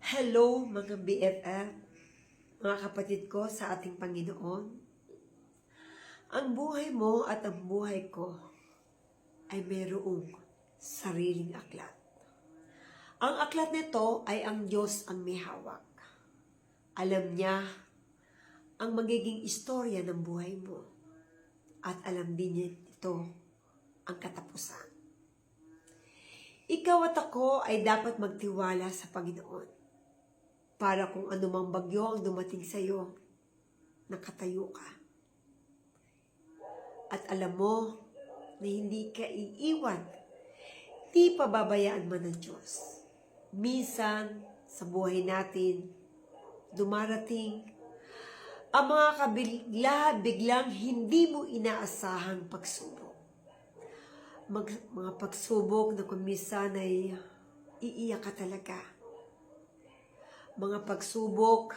Hello mga BFF, mga kapatid ko sa ating Panginoon. Ang buhay mo at ang buhay ko ay mayroong sariling aklat. Ang aklat nito ay ang Diyos ang may hawak. Alam niya ang magiging istorya ng buhay mo at alam din niya ito ang katapusan. Ikaw at ako ay dapat magtiwala sa Panginoon. Para kung anumang bagyo ang dumating sa iyo, nakatayo ka. At alam mo na hindi ka iiwan, di pababayaan man ng Diyos. Minsan, sa buhay natin, dumarating ang mga kabigla-biglang hindi mo inaasahang pagsubok. Mga pagsubok na kung minsan ay iiyak ka talaga. Mga pagsubok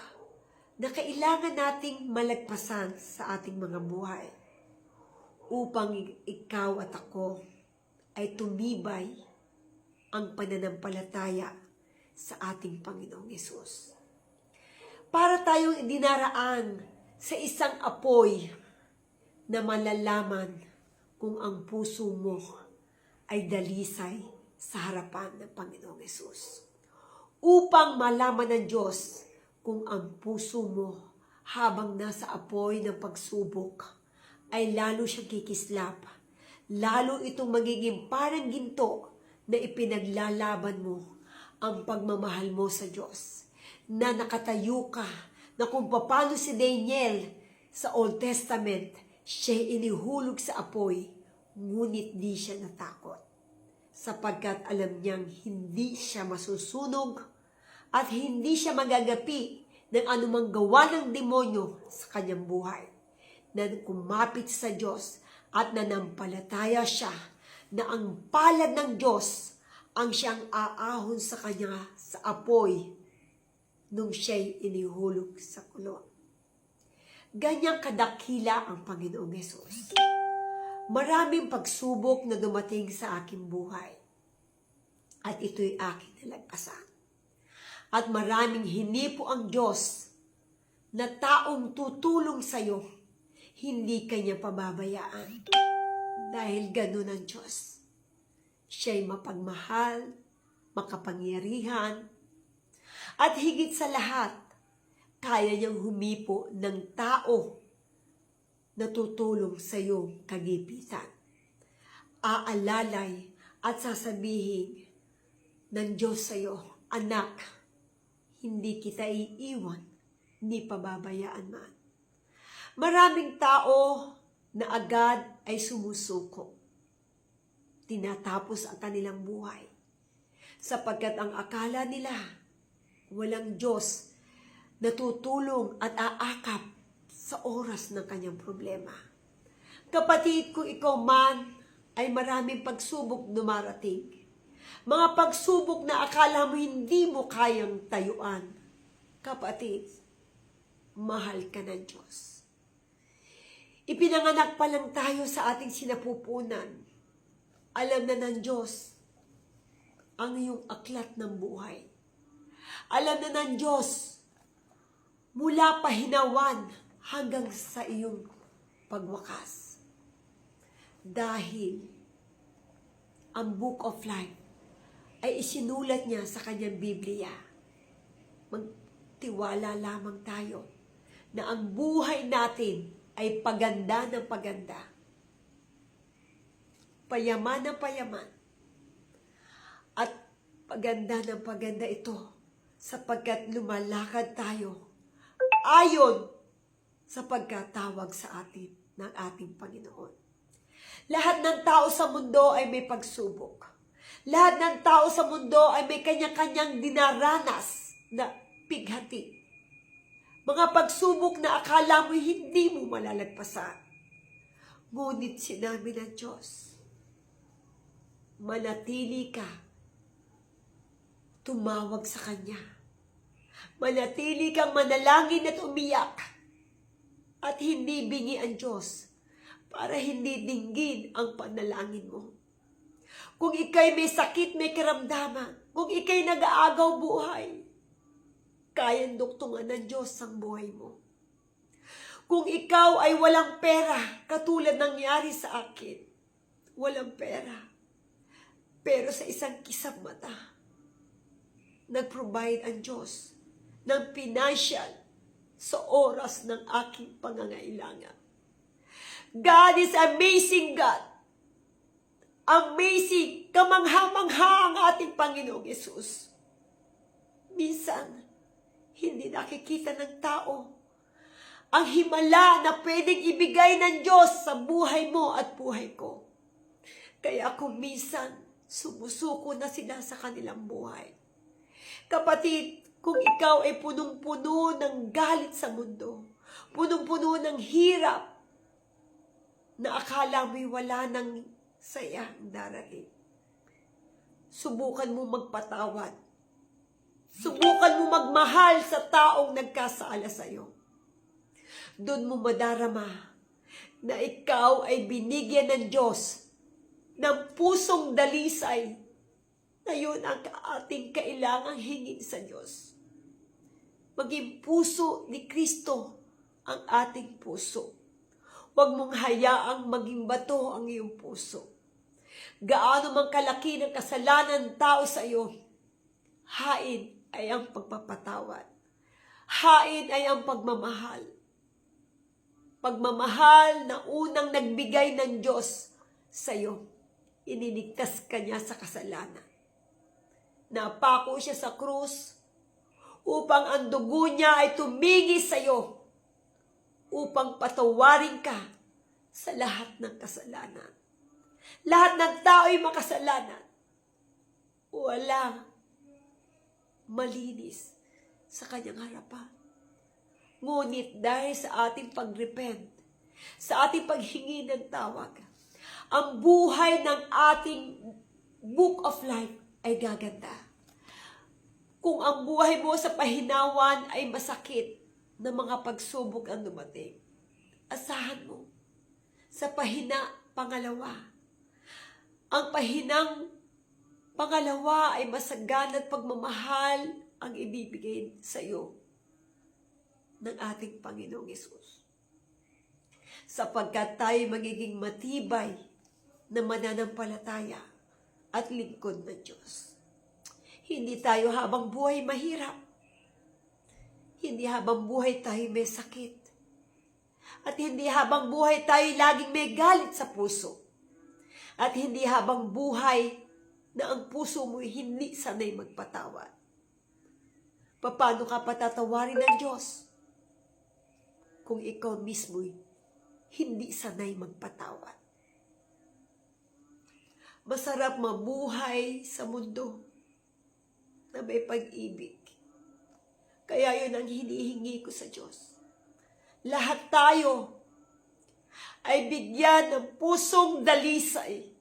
na kailangan nating malagpasan sa ating mga buhay upang ikaw at ako ay tumibay ang pananampalataya sa ating Panginoong Hesus. Para tayong dinaraan sa isang apoy na malalaman kung ang puso mo ay dalisay sa harapan ng Panginoong Hesus. Upang malaman ng Diyos kung ang puso mo habang nasa apoy ng pagsubok ay lalo siyang kikislap, lalo itong magiging parang ginto na ipinaglalaban mo ang pagmamahal mo sa Diyos, na nakatayo ka, na kung paano si Daniel sa Old Testament, siya inihulog sa apoy, ngunit di siya natakot, sapagkat alam niyang hindi siya masusunog at hindi siya magagapi ng anumang gawa ng demonyo sa kanyang buhay. Na kumapit sa Diyos at nanampalataya siya na ang palad ng Diyos ang siyang aahon sa kanya sa apoy nung siya'y inihulog sa kulong. Ganyang kadakila ang Panginoong Hesus. Maraming pagsubok na dumating sa aking buhay at ito'y aking nalagpasan. At maraming hinipo ang Diyos na taong tutulong sa iyo, hindi kanya pababayaan. Dahil ganun ang Diyos. Siya'y mapagmahal, makapangyarihan, at higit sa lahat, kaya niyang humipo ng tao na tutulong sa iyong kagipitan. Aalalay at sasabihin ng Diyos sa iyo, anak, hindi kita iiwan, ni pababayaan man. Maraming tao na agad ay sumusuko. Tinatapos ang kanilang buhay. Sapagkat ang akala nila, walang Diyos na tutulong at aakap sa oras ng kanyang problema. Kapatid, kung ikaw man ay maraming pagsubok dumarating, mga pagsubok na akala mo hindi mo kayang tayuan. Kapatid, mahal ka ng Diyos. Ipinanganak pa lang tayo sa ating sinapupunan. Alam na ng Diyos ang iyong aklat ng buhay. Alam na ng Diyos mula pahinawan hanggang sa iyong pagwakas. Dahil ang Book of Life ay isinulat niya sa kanyang Biblia. Magtiwala lamang tayo na ang buhay natin ay paganda ng paganda. Payaman ng payaman. At paganda ng paganda ito sapagkat lumalakad tayo ayon sa pagkatawag sa atin ng ating Panginoon. Lahat ng tao sa mundo ay may pagsubok. Lahat ng tao sa mundo ay may kanya-kanyang dinaranas na pighati. Mga pagsubok na akala mo hindi mo malalagpasan. Ngunit sinabi ng Diyos, manatili ka, tumawag sa Kanya. Manatili kang manalangin at umiyak. At hindi bingi ang Diyos para hindi dinggin ang panalangin mo. Kung ikay may sakit, may karamdaman, kung ikay nag-aagaw buhay, kayang duktungan ng Diyos ang buhay mo. Kung ikaw ay walang pera, katulad nangyari sa akin, walang pera, pero sa isang kisap mata, nag-provide ang Diyos ng financial sa oras ng aking pangangailangan. God is amazing God. Amazing, kamangha-mangha ang ating Panginoong Yesus. Minsan, hindi nakikita ng tao ang himala na pwedeng ibigay ng Diyos sa buhay mo at buhay ko. Kaya kung minsan, sumusuko na sila sa kanilang buhay. Kapatid, kung ikaw ay punong-puno ng galit sa mundo, punong-puno ng hirap, na akala mo'y wala ng saya ang darating, subukan mo magpatawad. Subukan mo magmahal sa taong nagkasala sa iyo. Doon mo madarama na ikaw ay binigyan ng Diyos ng pusong dalisay na yun ang ating kailangang hingin sa Diyos. Maging puso ni Kristo ang ating puso. Huwag mong hayaang maging bato ang iyong puso. Gaano man kalaki ng kasalanan ng tao sa iyo, hain ay ang pagpapatawad. Hain ay ang pagmamahal. Pagmamahal na unang nagbigay ng Diyos sa iyo. Iniligtas ka niya sa kasalanan. Napako siya sa krus upang ang dugo niya ay tumigi sa iyo upang patawarin ka sa lahat ng kasalanan. Lahat ng tao ay makasalanan. Walang malinis sa kanyang harapan. Ngunit dahil sa ating pagrepent, sa ating paghingi ng tawag, ang buhay ng ating book of life ay gaganda. Kung ang buhay mo sa pahinawan ay masakit na mga pagsubok ang dumating, asahan mo sa pangalawa. Ang pahinang pangalawa ay masagana at pagmamahal ang ibibigay sa iyo ng ating Panginoong Hesus. Sapagkat tayo magiging matibay na mananampalataya at lingkod ng Diyos. Hindi tayo habang buhay mahirap. Hindi habang buhay tayo may sakit. At hindi habang buhay tayo laging may galit sa puso. At hindi habang buhay na ang puso mo hindi sanay magpatawad. Paano ka patatawarin ng Diyos kung ikaw mismo hindi sanay magpatawad? Masarap mabuhay sa mundo na may pag-ibig. Kaya yun ang hinihingi ko sa Diyos. Lahat tayo ay bigyan ng pusong dalisay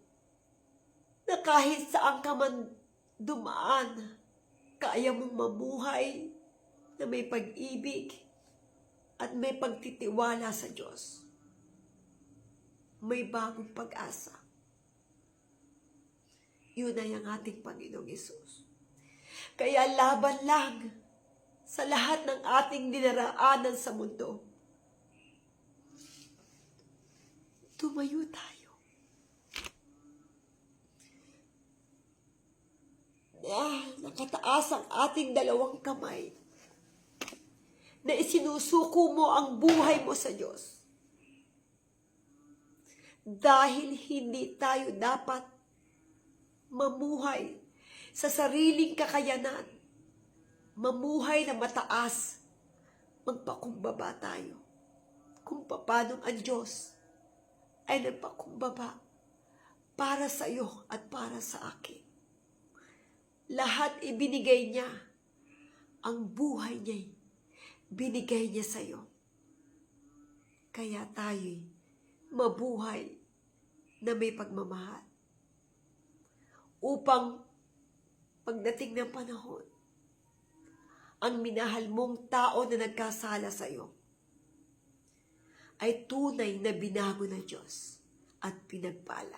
na kahit saan ka man dumaan, kaya mong mamuhay na may pag-ibig at may pagtitiwala sa Diyos. May bagong pag-asa. Yun ay ang ating Panginoong Hesus. Kaya laban lang sa lahat ng ating dinaraanan sa mundo. Tumayo tayo. Nakataas ang ating dalawang kamay na isinusuko mo ang buhay mo sa Diyos. Dahil hindi tayo dapat mamuhay sa sariling kakayanan, mamuhay na mataas, magpakumbaba tayo. Kung paano ang Diyos ay nagpakumbaba para sa iyo at para sa akin. Lahat ibinigay niya. Ang buhay niya, binigay niya sa iyo. Kaya tayo mabuhay na may pagmamahal. Upang pagdating ng panahon, ang minahal mong tao na nagkasala sa iyo ay tunay na binago ng Diyos at pinagpala.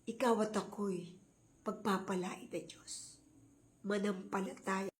Ikaw at ako'y pagpapalain ng Diyos. Manampalataya.